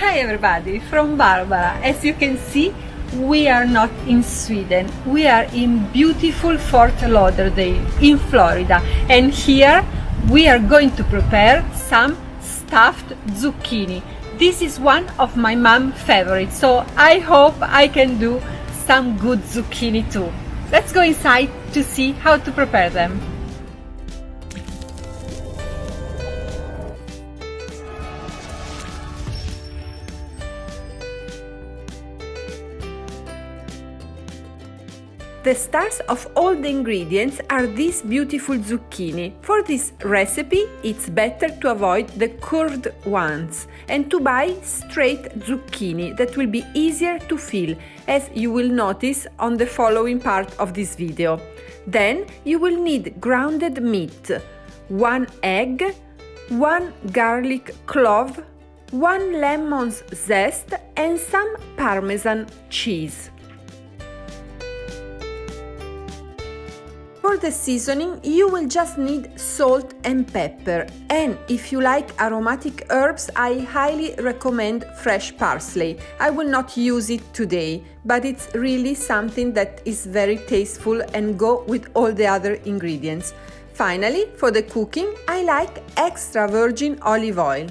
Hi everybody, from Barbara. As you can see, we are not in Sweden. We are in beautiful Fort Lauderdale in Florida, and here we are going to prepare some stuffed zucchini. This is one of my mom's favorites, so I hope I can do some good zucchini too. Let's go inside to see how to prepare them. The stars of all the ingredients are these beautiful zucchini. For this recipe, it's better to avoid the curved ones and to buy straight zucchini that will be easier to peel, as you will notice on the following part of this video. Then you will need grounded meat, 1 egg, 1 garlic clove, 1 lemon's zest and some parmesan cheese. For the seasoning, you will just need salt and pepper, and if you like aromatic herbs, I highly recommend fresh parsley. I will not use it today, but it's really something that is very tasteful and go with all the other ingredients. Finally, for the cooking, I like extra virgin olive oil.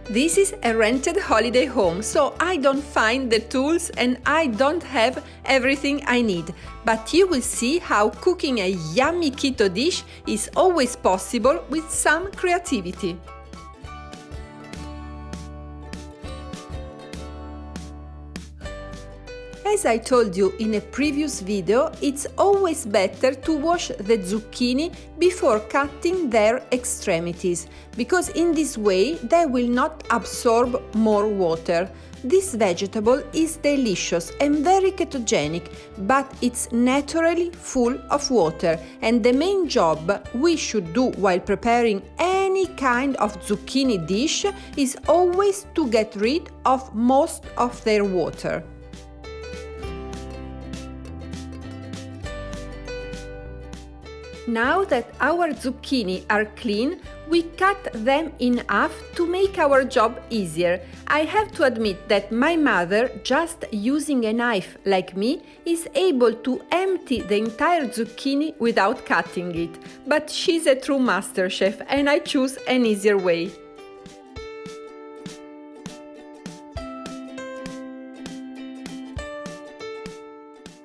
This is a rented holiday home, so I don't find the tools and I don't have everything I need. But you will see how cooking a yummy keto dish is always possible with some creativity. As I told you in a previous video, it's always better to wash the zucchini before cutting their extremities, because in this way they will not absorb more water. This vegetable is delicious and very ketogenic, but it's naturally full of water, and the main job we should do while preparing any kind of zucchini dish is always to get rid of most of their water. Now that our zucchini are clean, we cut them in half to make our job easier. I have to admit that my mother, just using a knife like me, is able to empty the entire zucchini without cutting it. But she's a true master chef and I choose an easier way.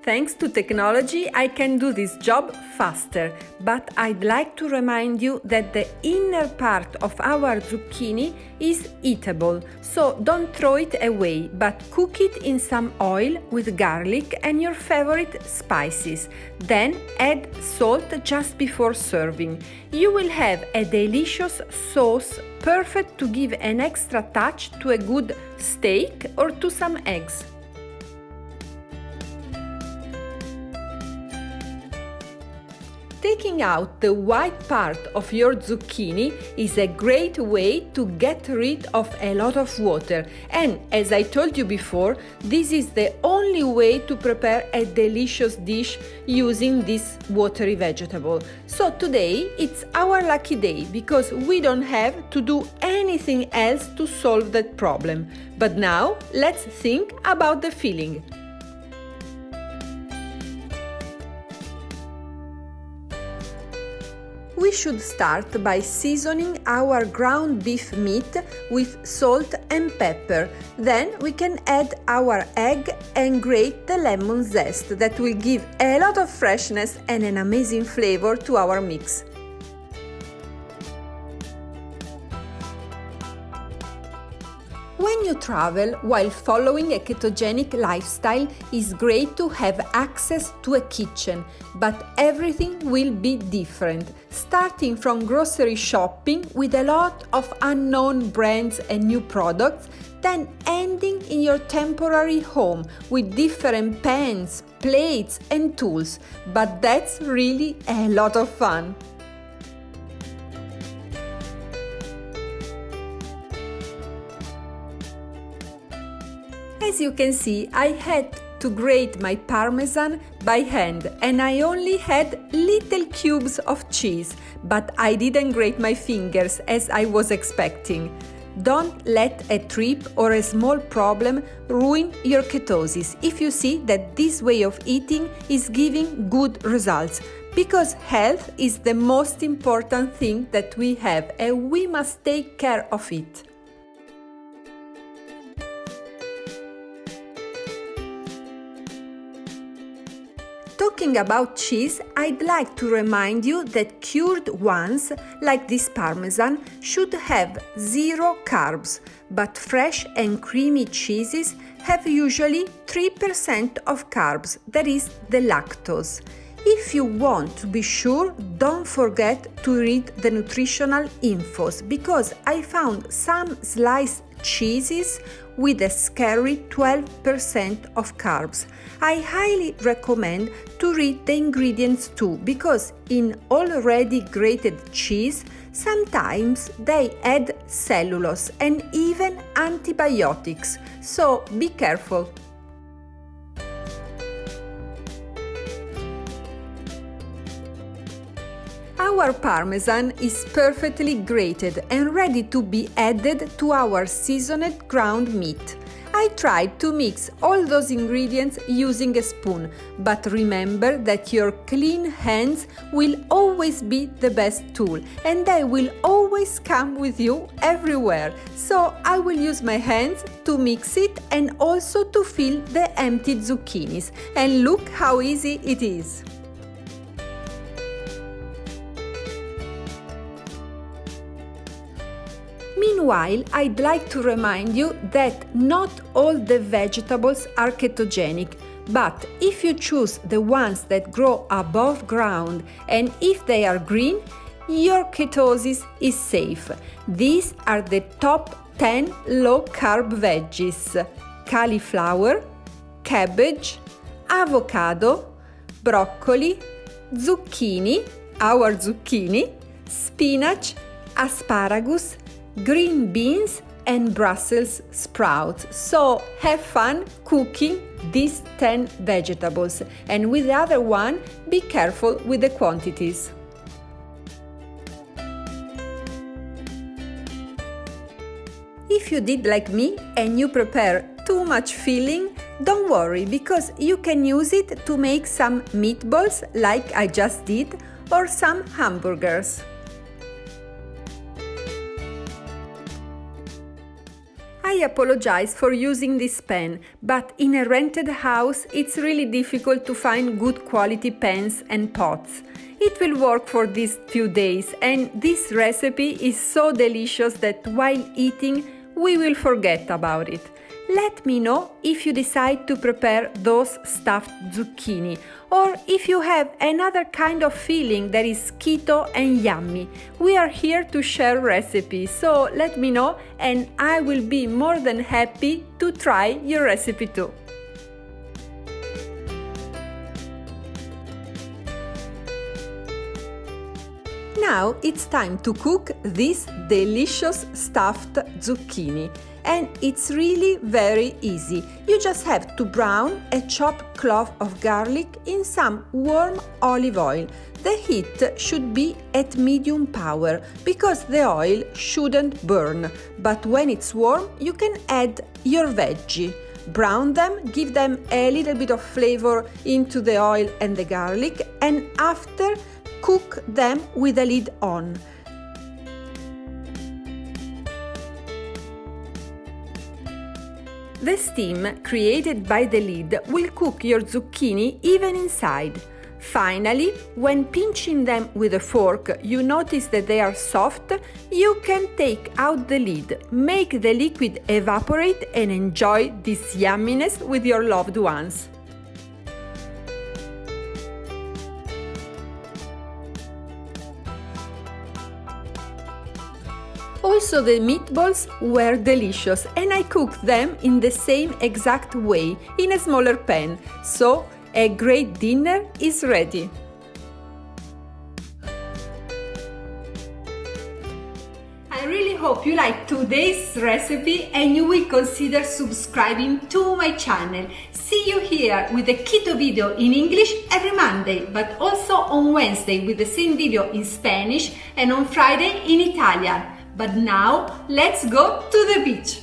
Thanks to technology, I can do this job faster, but I'd like to remind you that the inner part of our zucchini is eatable, so don't throw it away, but cook it in some oil with garlic and your favorite spices. Then add salt just before serving. You will have a delicious sauce perfect to give an extra touch to a good steak or to some eggs. Taking out the white part of your zucchini is a great way to get rid of a lot of water, and as I told you before, this is the only way to prepare a delicious dish using this watery vegetable. So today it's our lucky day because we don't have to do anything else to solve that problem. But now let's think about the filling. We should start by seasoning our ground beef meat with salt and pepper. Then we can add our egg and grate the lemon zest that will give a lot of freshness and an amazing flavor to our mix. When you travel while following a ketogenic lifestyle, it's great to have access to a kitchen, but everything will be different, starting from grocery shopping with a lot of unknown brands and new products, then ending in your temporary home with different pans, plates and tools. But that's really a lot of fun. As you can see, I had tried to grate my parmesan by hand and I only had little cubes of cheese, but I didn't grate my fingers as I was expecting. Don't let a trip or a small problem ruin your ketosis if you see that this way of eating is giving good results, because health is the most important thing that we have and we must take care of it. Talking about cheese, I'd like to remind you that cured ones, like this parmesan, should have 0 carbs, but fresh and creamy cheeses have usually 3% of carbs, that is the lactose. If you want to be sure, don't forget to read the nutritional infos, because I found some sliced cheeses with a scary 12% of carbs. I highly recommend to read the ingredients too, because in already grated cheese, sometimes they add cellulose and even antibiotics, so be careful. Our parmesan is perfectly grated and ready to be added to our seasoned ground meat. I tried to mix all those ingredients using a spoon, but remember that your clean hands will always be the best tool and they will always come with you everywhere. So I will use my hands to mix it and also to fill the empty zucchinis. And look how easy it is. Meanwhile, I'd like to remind you that not all the vegetables are ketogenic, but if you choose the ones that grow above ground and if they are green, your ketosis is safe. These are the top 10 low-carb veggies: cauliflower, cabbage, avocado, broccoli, zucchini, our zucchini, spinach, asparagus, green beans and Brussels sprouts. So have fun cooking these 10 vegetables, and with the other one, be careful with the quantities. If you did like me and you prepare too much filling, don't worry, because you can use it to make some meatballs like I just did, or some hamburgers. I apologize for using this pan, but in a rented house it's really difficult to find good quality pans and pots. It will work for these few days, and this recipe is so delicious that while eating we will forget about it. Let me know if you decide to prepare those stuffed zucchini, or if you have another kind of filling that is keto and yummy. We are here to share recipes, so let me know and I will be more than happy to try your recipe too. Now it's time to cook this delicious stuffed zucchini. And it's really very easy. You just have to brown a chopped clove of garlic in some warm olive oil. The heat should be at medium power because the oil shouldn't burn. But when it's warm, you can add your veggie. Brown them, give them a little bit of flavor into the oil and the garlic, and after cook them with the lid on. The steam created by the lid will cook your zucchini even inside. Finally, when pinching them with a fork you notice that they are soft, you can take out the lid, make the liquid evaporate and enjoy this yumminess with your loved ones. Also, the meatballs were delicious and I cooked them in the same exact way in a smaller pan, so a great dinner is ready. I really hope you like today's recipe and you will consider subscribing to my channel. See you here with a keto video in English every Monday, but also on Wednesday with the same video in Spanish and on Friday in Italian. But now, let's go to the beach!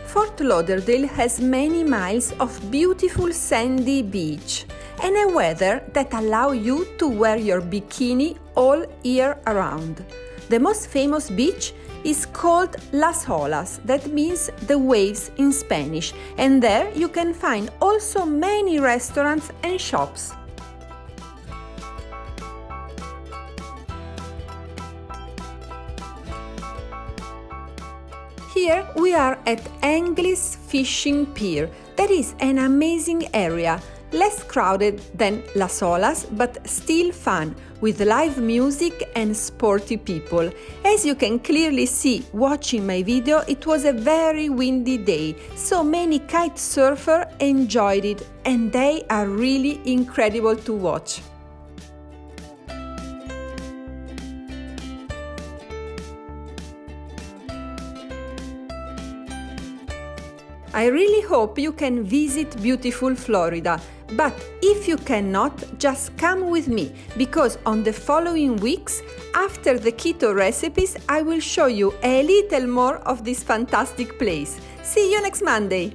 Fort Lauderdale has many miles of beautiful sandy beach and a weather that allows you to wear your bikini all year around. The most famous beach is called Las Olas, that means the waves in Spanish, and there you can find also many restaurants and shops. Here we are at Anglis Fishing Pier. That is an amazing area, less crowded than Las Olas, but still fun, with live music and sporty people. As you can clearly see watching my video, it was a very windy day, so many kite surfers enjoyed it, and they are really incredible to watch. I really hope you can visit beautiful Florida, but if you cannot, just come with me, because on the following weeks, after the keto recipes, I will show you a little more of this fantastic place. See you next Monday!